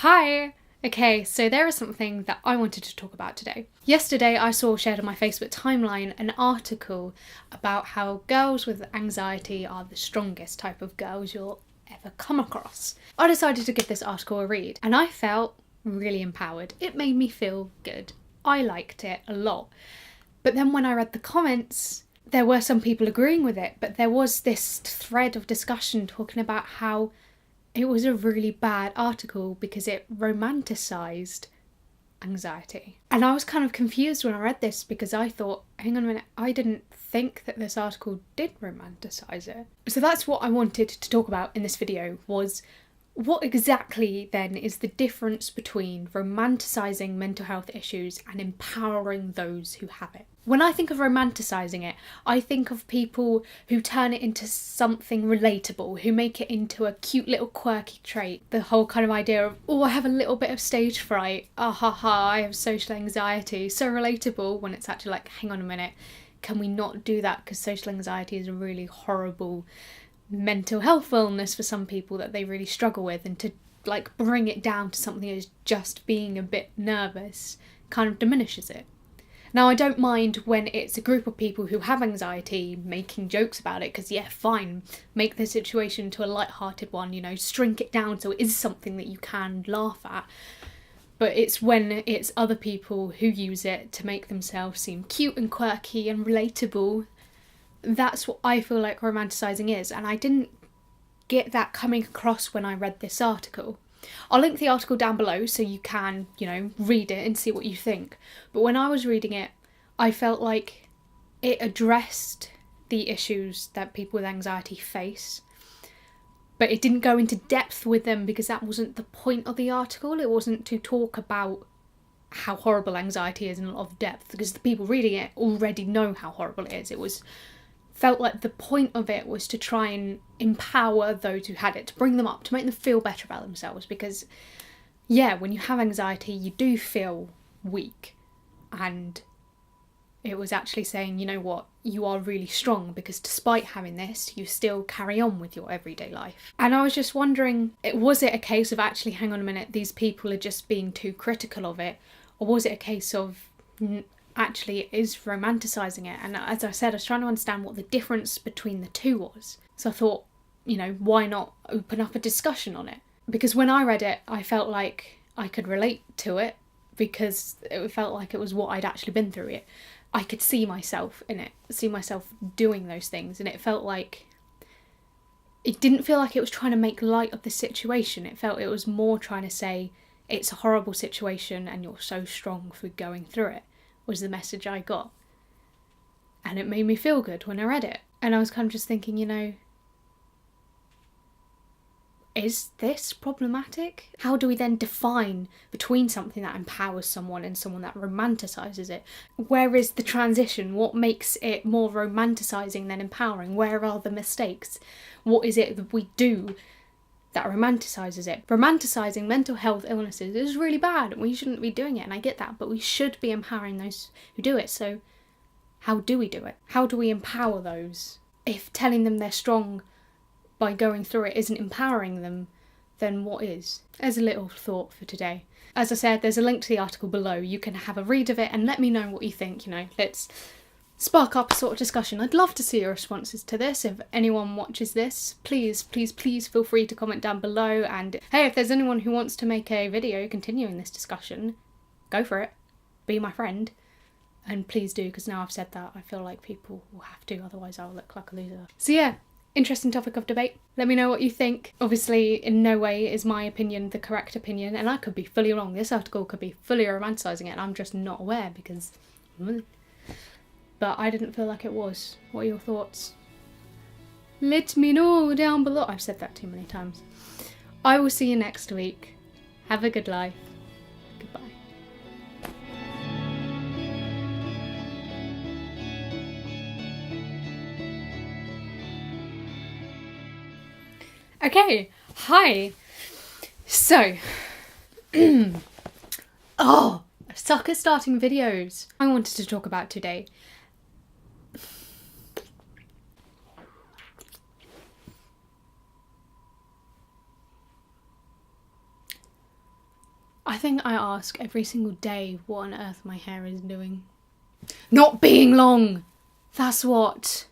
Hi! Okay, so there is something that I wanted to talk about today. Yesterday I saw shared on my Facebook timeline an article about how girls with anxiety are the strongest type of girls you'll ever come across. I decided to give this article a read and I felt really empowered. It made me feel good. I liked it a lot. But then when I read the comments, there were some people agreeing with it, but there was this thread of discussion talking about how it was a really bad article because it romanticised anxiety. And I was kind of confused when I read this because I thought, hang on a minute, I didn't think that this article did romanticise it. So that's what I wanted to talk about in this video, was what exactly then is the difference between romanticising mental health issues and empowering those who have it? When I think of romanticising it, I think of people who turn it into something relatable, who make it into a cute little quirky trait. The whole kind of idea of, oh, I have a little bit of stage fright, ah ha ha, I have social anxiety. So relatable, when it's actually like, hang on a minute, can we not do that? Because social anxiety is a really horrible mental health illness for some people that they really struggle with, and to like bring it down to something as just being a bit nervous kind of diminishes it. Now, I don't mind when it's a group of people who have anxiety making jokes about it, because yeah, fine, make the situation to a light-hearted one, you know, shrink it down so it is something that you can laugh at. But it's when it's other people who use it to make themselves seem cute and quirky and relatable. That's what I feel like romanticising is, and I didn't get that coming across when I read this article. I'll link the article down below so you can, read it and see what you think. But when I was reading it, I felt like it addressed the issues that people with anxiety face, but it didn't go into depth with them because that wasn't the point of the article. It wasn't to talk about how horrible anxiety is in a lot of depth, because the people reading it already know how horrible it is. It felt like the point of it was to try and empower those who had it, to bring them up, to make them feel better about themselves. Because, yeah, when you have anxiety, you do feel weak. And it was actually saying, you know what, you are really strong because despite having this, you still carry on with your everyday life. And I was just wondering, was it a case of actually, hang on a minute, these people are just being too critical of it? Or was it a case of actually it is romanticising it? And as I said, I was trying to understand what the difference between the two was. So I thought, why not open up a discussion on it? Because when I read it, I felt like I could relate to it because it felt like it was what I'd actually been through. It. I could see myself in it, see myself doing those things, and it felt like it didn't feel like it was trying to make light of the situation. It felt it was more trying to say it's a horrible situation and you're so strong for going through it, was the message I got. And it made me feel good when I read it. And I was kind of just thinking, is this problematic? How do we then define between something that empowers someone and someone that romanticises it? Where is the transition? What makes it more romanticising than empowering? Where are the mistakes? What is it that we do that romanticises it? Romanticising mental health illnesses is really bad and we shouldn't be doing it, and I get that, but we should be empowering those who do it. So how do we do it? How do we empower those? If telling them they're strong by going through it isn't empowering them, then what is? As a little thought for today. As I said, there's a link to the article below. You can have a read of it and let me know what you think. Let's spark up a sort of discussion. I'd love to see your responses to this. If anyone watches this, please feel free to comment down below. And hey, if there's anyone who wants to make a video continuing this discussion, go for it. Be my friend. And please do, because now I've said that, I feel like people will have to, otherwise I'll look like a loser. So yeah, interesting topic of debate. Let me know what you think. Obviously, in no way is my opinion the correct opinion, and I could be fully wrong. This article could be fully romanticising it, and I'm just not aware because... But I didn't feel like it was. What are your thoughts? Let me know down below. I've said that too many times. I will see you next week. Have a good life. Goodbye. Okay, hi. So, I suck at starting videos. I wanted to talk about today. I think I ask every single day what on earth my hair is doing. Not being long! That's what